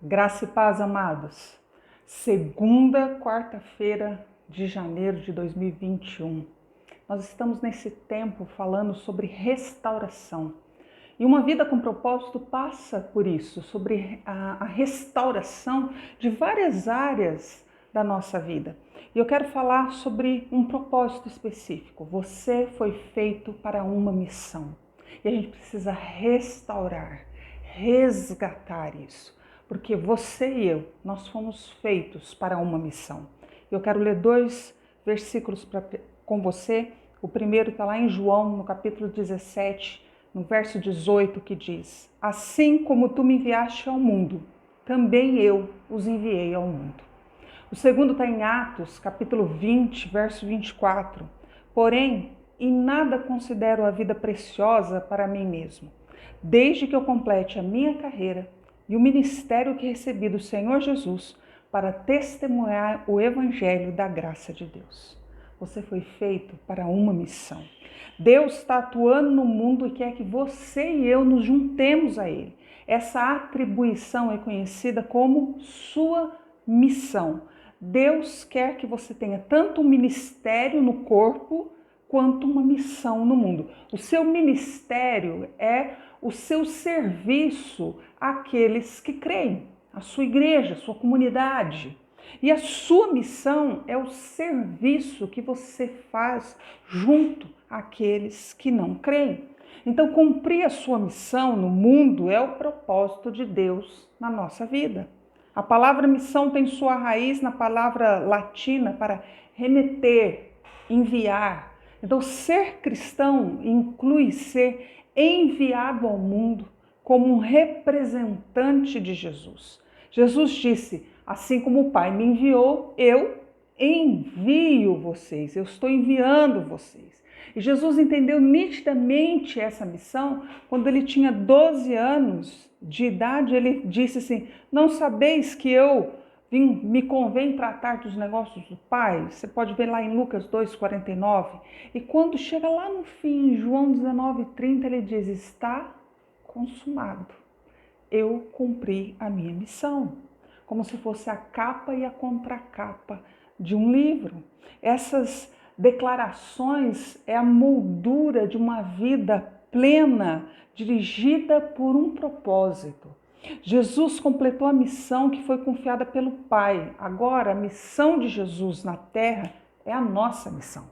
Graça e paz, amados. Segunda quarta-feira de janeiro de 2021. Nós estamos nesse tempo falando sobre restauração. E uma vida com propósito passa por isso, sobre a restauração de várias áreas da nossa vida. E eu quero falar sobre um propósito específico. Você foi feito para uma missão. E a gente precisa restaurar, resgatar isso. Porque você e eu, nós fomos feitos para uma missão. Eu quero ler 2 versículos com você. O primeiro está lá em João, no capítulo 17, no verso 18, que diz: Assim como tu me enviaste ao mundo, também eu os enviei ao mundo. O segundo está em Atos, capítulo 20, verso 24. Porém, em nada considero a vida preciosa para mim mesmo, desde que eu complete a minha carreira e o ministério que recebi do Senhor Jesus para testemunhar o evangelho da graça de Deus. Você foi feito para uma missão. Deus está atuando no mundo e quer que você e eu nos juntemos a Ele. Essa atribuição é conhecida como sua missão. Deus quer que você tenha tanto um ministério no corpo quanto uma missão no mundo. O seu ministério é o seu serviço àqueles que creem, a sua igreja, a sua comunidade. E a sua missão é o serviço que você faz junto àqueles que não creem. Então, cumprir a sua missão no mundo é o propósito de Deus na nossa vida. A palavra missão tem sua raiz na palavra latina para remeter, enviar. Então, ser cristão inclui ser enviado ao mundo como um representante de Jesus. Jesus disse: assim como o Pai me enviou, eu envio vocês, eu estou enviando vocês. E Jesus entendeu nitidamente essa missão quando ele tinha 12 anos de idade. Ele disse assim: não sabeis que me convém tratar dos negócios do Pai? Você pode ver lá em Lucas 2,49. E quando chega lá no fim, em João 19,30, ele diz: está consumado. Eu cumpri a minha missão. Como se fosse a capa e a contracapa de um livro. Essas declarações é a moldura de uma vida plena, dirigida por um propósito. Jesus completou a missão que foi confiada pelo Pai. Agora, a missão de Jesus na terra é a nossa missão.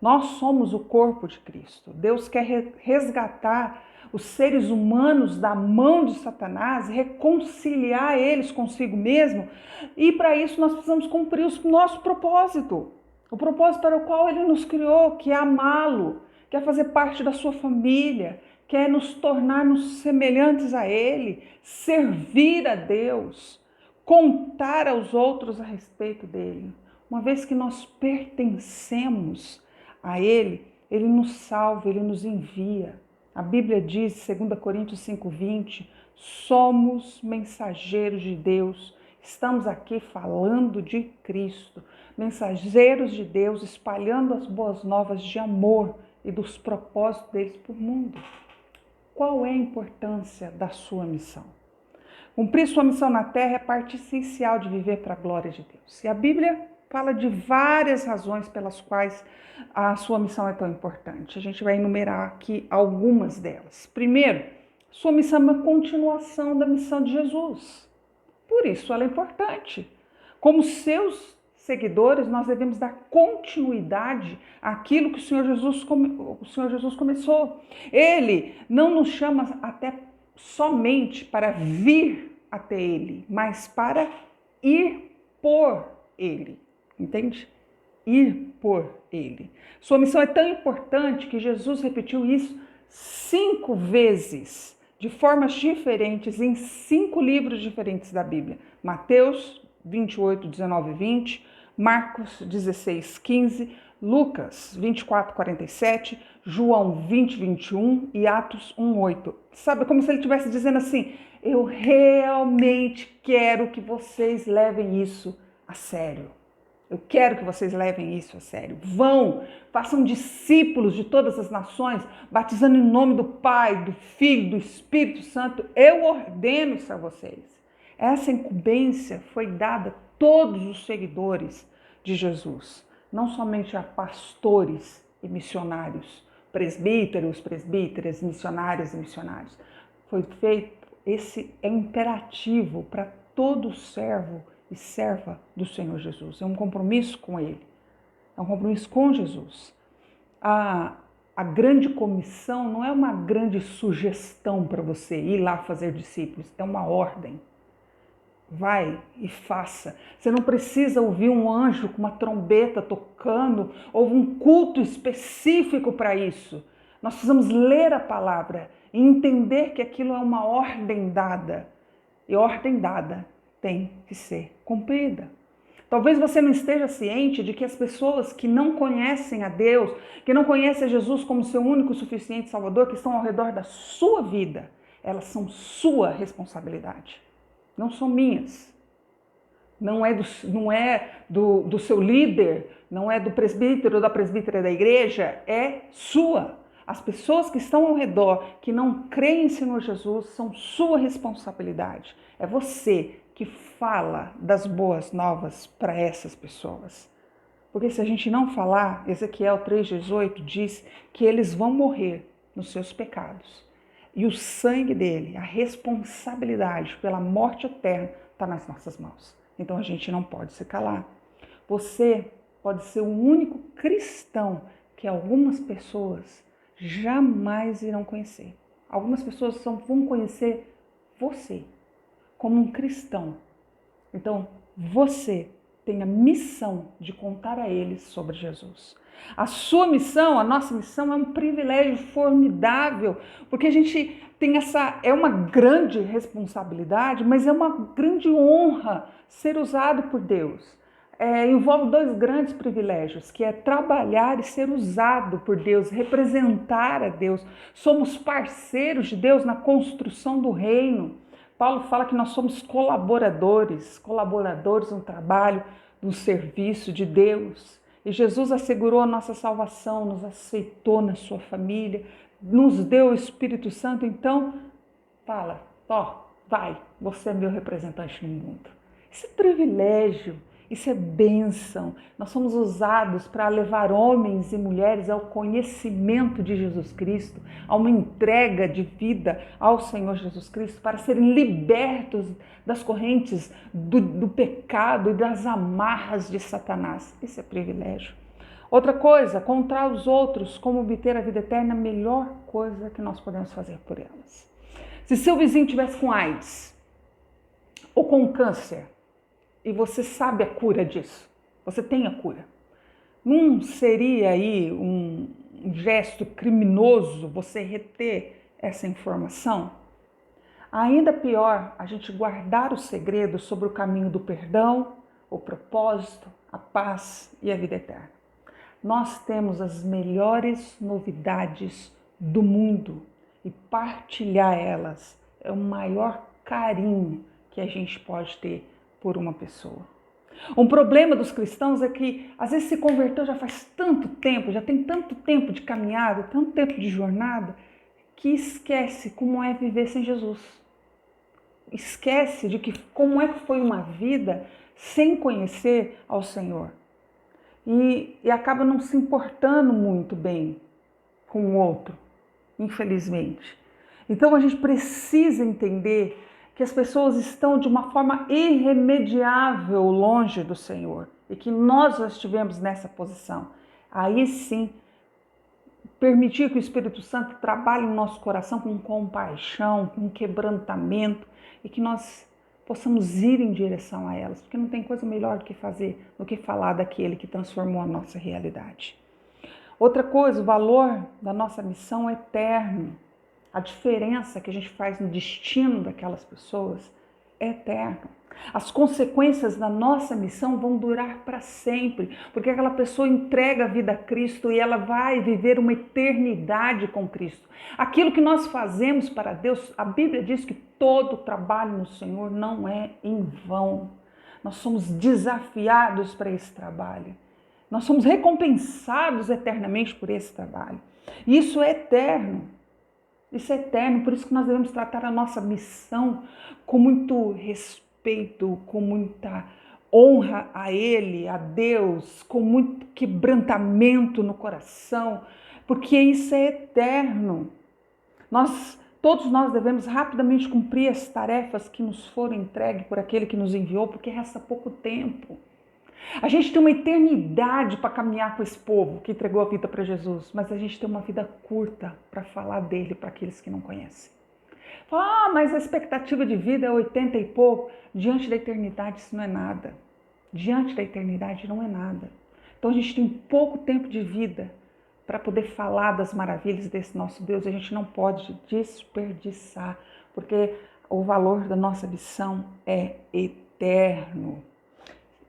Nós somos o corpo de Cristo. Deus quer resgatar os seres humanos da mão de Satanás, reconciliar eles consigo mesmo. E para isso nós precisamos cumprir o nosso propósito. O propósito para o qual ele nos criou, que é amá-lo, quer fazer parte da sua família, quer nos tornarmos semelhantes a Ele, servir a Deus, contar aos outros a respeito dele. Uma vez que nós pertencemos a Ele, Ele nos salva, Ele nos envia. A Bíblia diz, 2 Coríntios 5,20, somos mensageiros de Deus, estamos aqui falando de Cristo, mensageiros de Deus, espalhando as boas novas de amor e dos propósitos deles para o mundo. Qual é a importância da sua missão? Cumprir sua missão na terra é parte essencial de viver para a glória de Deus. E a Bíblia fala de várias razões pelas quais a sua missão é tão importante. A gente vai enumerar aqui algumas delas. Primeiro, sua missão é uma continuação da missão de Jesus. Por isso ela é importante. Como seus seguidores, nós devemos dar continuidade àquilo que o Senhor Jesus começou. Ele não nos chama até somente para vir até Ele, mas para ir por Ele. Entende? Ir por Ele. Sua missão é tão importante que Jesus repetiu isso 5 vezes, de formas diferentes, em 5 livros diferentes da Bíblia. Mateus 28, 19 e 20, Marcos 16, 15, Lucas 24, 47, João 20, 21 e Atos 1, 8. Sabe, como se ele estivesse dizendo assim: eu realmente quero que vocês levem isso a sério. Eu quero que vocês levem isso a sério. Vão, façam discípulos de todas as nações, batizando em nome do Pai, do Filho, do Espírito Santo. Eu ordeno isso a vocês. Essa incumbência foi dada a todos os seguidores de Jesus, não somente a pastores e missionários, presbíteros, presbíteras, missionárias e missionários. Esse é imperativo para todo servo e serva do Senhor Jesus. É um compromisso com Ele, é um compromisso com Jesus. A grande comissão não é uma grande sugestão para você ir lá fazer discípulos, é uma ordem. Vai e faça. Você não precisa ouvir um anjo com uma trombeta tocando ou um culto específico para isso. Nós precisamos ler a palavra e entender que aquilo é uma ordem dada. E ordem dada tem que ser cumprida. Talvez você não esteja ciente de que as pessoas que não conhecem a Deus, que não conhecem a Jesus como seu único e suficiente Salvador, que estão ao redor da sua vida, elas são sua responsabilidade. Não são minhas. Não é do seu líder, não é do presbítero ou da presbítera da igreja, é sua. As pessoas que estão ao redor, que não creem em Senhor Jesus, são sua responsabilidade. É você que fala das boas novas para essas pessoas. Porque se a gente não falar, Ezequiel 3,18 diz que eles vão morrer nos seus pecados. E o sangue dele, a responsabilidade pela morte eterna, está nas nossas mãos. Então a gente não pode se calar. Você pode ser o único cristão que algumas pessoas jamais irão conhecer. Algumas pessoas só vão conhecer você como um cristão. Então você tem a missão de contar a eles sobre Jesus. A sua missão, a nossa missão é um privilégio formidável, porque a gente tem é uma grande responsabilidade, mas é uma grande honra ser usado por Deus. Envolve dois grandes privilégios, que é trabalhar e ser usado por Deus, representar a Deus. Somos parceiros de Deus na construção do reino. Paulo fala que nós somos colaboradores no trabalho, no serviço de Deus. E Jesus assegurou a nossa salvação, nos aceitou na sua família, nos deu o Espírito Santo. Então, fala, vai, você é meu representante no mundo. Isso é privilégio, isso é bênção. Nós somos usados para levar homens e mulheres ao conhecimento de Jesus Cristo, a uma entrega de vida ao Senhor Jesus Cristo, para serem libertos das correntes do pecado e das amarras de Satanás. Isso é privilégio. Outra coisa, contar os outros como obter a vida eterna, é a melhor coisa que nós podemos fazer por elas. Se seu vizinho tivesse com AIDS ou com câncer, e você sabe a cura disso, você tem a cura, não seria aí um gesto criminoso você reter essa informação? Ainda pior, a gente guardar o segredo sobre o caminho do perdão, o propósito, a paz e a vida eterna. Nós temos as melhores novidades do mundo e partilhar elas é o maior carinho que a gente pode ter por uma pessoa. Um problema dos cristãos é que às vezes se converteu já faz tanto tempo, já tem tanto tempo de caminhada, tanto tempo de jornada, que esquece como é viver sem Jesus. Esquece de como é que foi uma vida sem conhecer ao Senhor. E acaba não se importando muito bem com o outro, infelizmente. Então a gente precisa entender que as pessoas estão de uma forma irremediável longe do Senhor e que nós já estivemos nessa posição. Aí sim, permitir que o Espírito Santo trabalhe no nosso coração com compaixão, com quebrantamento e que nós possamos ir em direção a elas, porque não tem coisa melhor do que fazer, do que falar daquele que transformou a nossa realidade. Outra coisa, o valor da nossa missão é eterno. A diferença que a gente faz no destino daquelas pessoas é eterna. As consequências da nossa missão vão durar para sempre, porque aquela pessoa entrega a vida a Cristo e ela vai viver uma eternidade com Cristo. Aquilo que nós fazemos para Deus, a Bíblia diz que todo trabalho no Senhor não é em vão. Nós somos desafiados para esse trabalho. Nós somos recompensados eternamente por esse trabalho. E isso é eterno. Isso é eterno, por isso que nós devemos tratar a nossa missão com muito respeito, com muita honra a Ele, a Deus, com muito quebrantamento no coração, porque isso é eterno. Todos nós devemos rapidamente cumprir as tarefas que nos foram entregues por aquele que nos enviou, porque resta pouco tempo. A gente tem uma eternidade para caminhar com esse povo que entregou a vida para Jesus, mas a gente tem uma vida curta para falar dele para aqueles que não conhecem. Fala, mas a expectativa de vida é 80 e pouco. Diante da eternidade isso não é nada. Diante da eternidade não é nada. Então a gente tem pouco tempo de vida para poder falar das maravilhas desse nosso Deus. A gente não pode desperdiçar, porque o valor da nossa missão é eterno.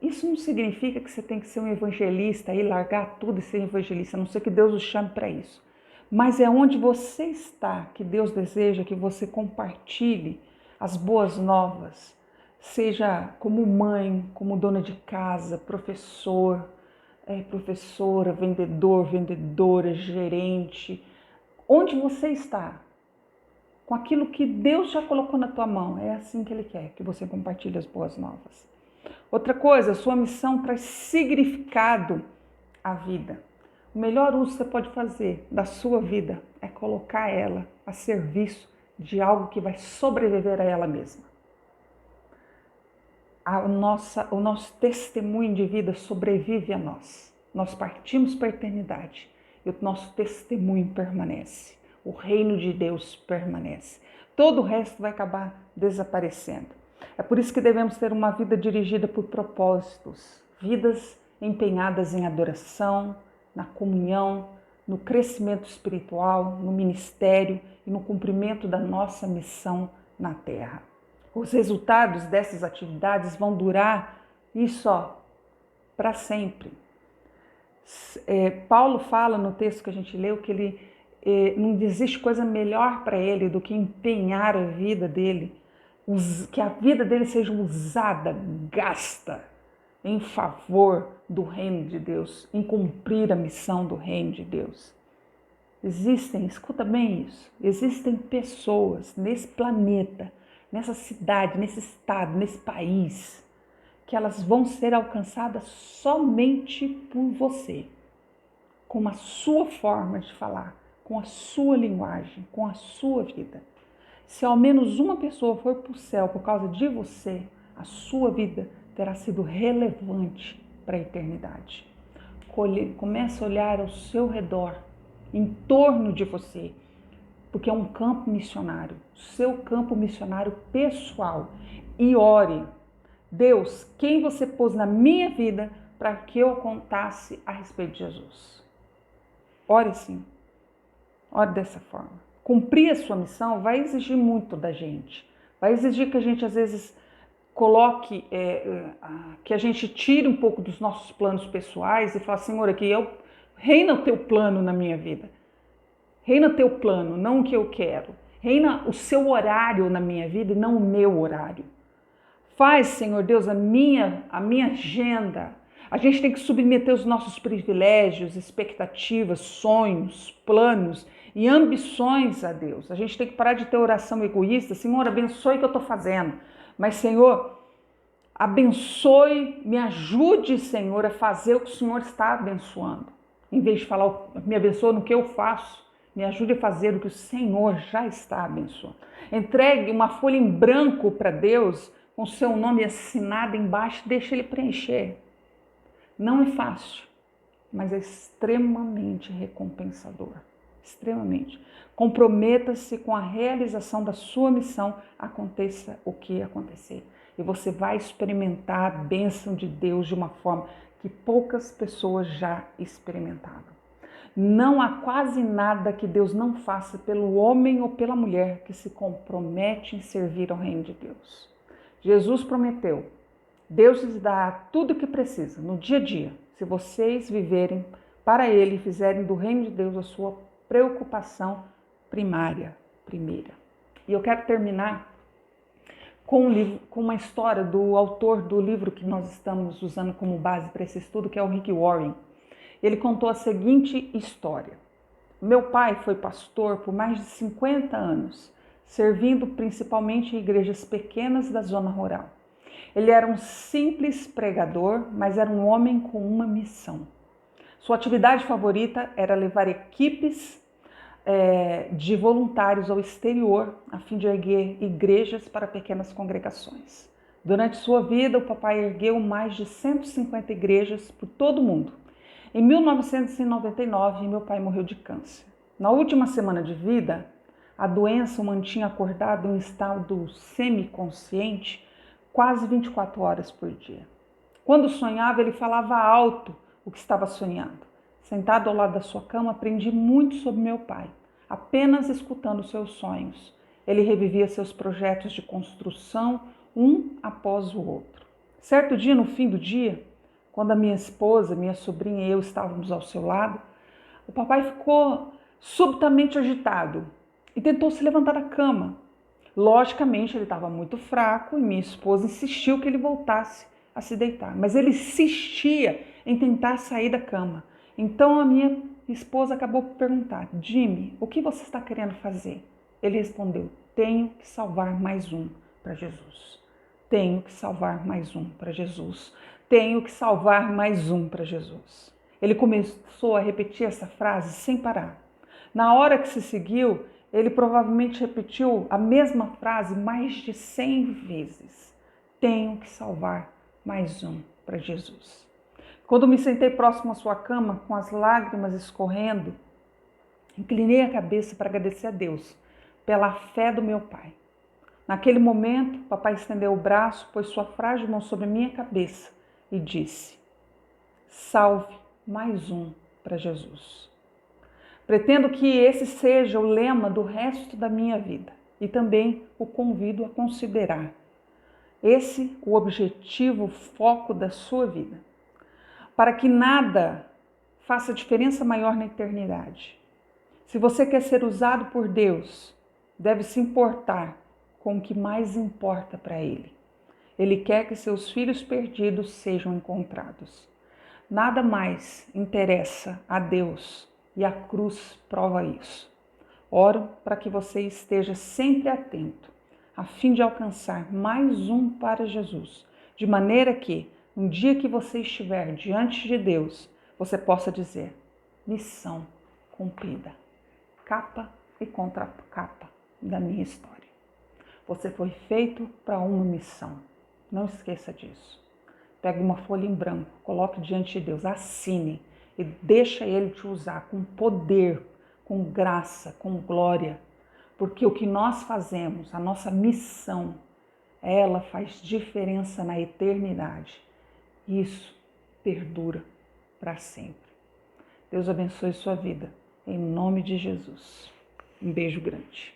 Isso não significa que você tem que ser um evangelista e largar tudo e ser evangelista, a não ser que Deus o chame para isso. Mas é onde você está que Deus deseja que você compartilhe as boas novas, seja como mãe, como dona de casa, professora, vendedor, vendedora, gerente. Onde você está, com aquilo que Deus já colocou na tua mão, é assim que Ele quer que você compartilhe as boas novas. Outra coisa, a sua missão traz significado à vida. O melhor uso que você pode fazer da sua vida é colocar ela a serviço de algo que vai sobreviver a ela mesma. O nosso testemunho de vida sobrevive a nós. Nós partimos para a eternidade e o nosso testemunho permanece. O reino de Deus permanece. Todo o resto vai acabar desaparecendo. É por isso que devemos ter uma vida dirigida por propósitos, vidas empenhadas em adoração, na comunhão, no crescimento espiritual, no ministério e no cumprimento da nossa missão na terra. Os resultados dessas atividades vão durar isso para sempre. Paulo fala no texto que a gente leu que não existe coisa melhor para ele do que empenhar a vida dele, que a vida dele seja usada, gasta em favor do reino de Deus, em cumprir a missão do reino de Deus. Escuta bem isso, existem pessoas nesse planeta, nessa cidade, nesse estado, nesse país, que elas vão ser alcançadas somente por você, com a sua forma de falar, com a sua linguagem, com a sua vida. Se ao menos uma pessoa for para o céu por causa de você, a sua vida terá sido relevante para a eternidade. Comece a olhar ao seu redor, em torno de você, porque é um campo missionário, seu campo missionário pessoal. E ore, Deus, quem você pôs na minha vida para que eu contasse a respeito de Jesus? Ore assim, ore dessa forma. Cumprir a sua missão vai exigir muito da gente. Vai exigir que a gente, às vezes, coloque, que a gente tire um pouco dos nossos planos pessoais e fale, Senhor, aqui reina o teu plano na minha vida. Reina o teu plano, não o que eu quero. Reina o seu horário na minha vida e não o meu horário. Faz, Senhor Deus, a minha agenda. A gente tem que submeter os nossos privilégios, expectativas, sonhos, planos e ambições a Deus. A gente tem que parar de ter oração egoísta. Senhor, abençoe o que eu estou fazendo. Mas, Senhor, abençoe, me ajude, Senhor, a fazer o que o Senhor está abençoando. Em vez de falar, me abençoe no que eu faço, me ajude a fazer o que o Senhor já está abençoando. Entregue uma folha em branco para Deus, com o seu nome assinado embaixo, deixa Ele preencher. Não é fácil, mas é extremamente recompensador. Extremamente. Comprometa-se com a realização da sua missão, aconteça o que acontecer. E você vai experimentar a bênção de Deus de uma forma que poucas pessoas já experimentaram. Não há quase nada que Deus não faça pelo homem ou pela mulher que se compromete em servir ao reino de Deus. Jesus prometeu, Deus lhes dá tudo o que precisa no dia a dia, se vocês viverem para Ele e fizerem do reino de Deus a sua preocupação primeira. E eu quero terminar com uma história do autor do livro que nós estamos usando como base para esse estudo, que é o Rick Warren. Ele contou a seguinte história. Meu pai foi pastor por mais de 50 anos, servindo principalmente em igrejas pequenas da zona rural. Ele era um simples pregador, mas era um homem com uma missão. Sua atividade favorita era levar equipes de voluntários ao exterior, a fim de erguer igrejas para pequenas congregações. Durante sua vida, o papai ergueu mais de 150 igrejas por todo o mundo. Em 1999, meu pai morreu de câncer. Na última semana de vida, a doença o mantinha acordado em um estado semiconsciente quase 24 horas por dia. Quando sonhava, ele falava alto o que estava sonhando. Sentado ao lado da sua cama, aprendi muito sobre meu pai, apenas escutando seus sonhos. Ele revivia seus projetos de construção, um após o outro. Certo dia, no fim do dia, quando a minha esposa, minha sobrinha e eu estávamos ao seu lado, o papai ficou subitamente agitado e tentou se levantar da cama. Logicamente, ele estava muito fraco e minha esposa insistiu que ele voltasse a se deitar, mas ele insistia em tentar sair da cama. Então a minha esposa acabou por perguntar: Jimmy, o que você está querendo fazer? Ele respondeu: tenho que salvar mais um para Jesus. Tenho que salvar mais um para Jesus. Tenho que salvar mais um para Jesus. Ele começou a repetir essa frase sem parar. Na hora que se seguiu, ele provavelmente repetiu a mesma frase mais de 100 vezes. Tenho que salvar mais um para Jesus. Quando me sentei próximo à sua cama, com as lágrimas escorrendo, inclinei a cabeça para agradecer a Deus pela fé do meu pai. Naquele momento, papai estendeu o braço, pôs sua frágil mão sobre a minha cabeça e disse: salve mais um para Jesus. Pretendo que esse seja o lema do resto da minha vida e também o convido a considerar esse o objetivo, o foco da sua vida, para que nada faça diferença maior na eternidade. Se você quer ser usado por Deus, deve se importar com o que mais importa para Ele. Ele quer que seus filhos perdidos sejam encontrados. Nada mais interessa a Deus e a cruz prova isso. Oro para que você esteja sempre atento, a fim de alcançar mais um para Jesus, de maneira que, um dia que você estiver diante de Deus, você possa dizer: missão cumprida, capa e contracapa da minha história. Você foi feito para uma missão, não esqueça disso. Pegue uma folha em branco, coloque diante de Deus, assine e deixa Ele te usar com poder, com graça, com glória. Porque o que nós fazemos, a nossa missão, ela faz diferença na eternidade. Isso perdura para sempre. Deus abençoe sua vida, em nome de Jesus. Um beijo grande.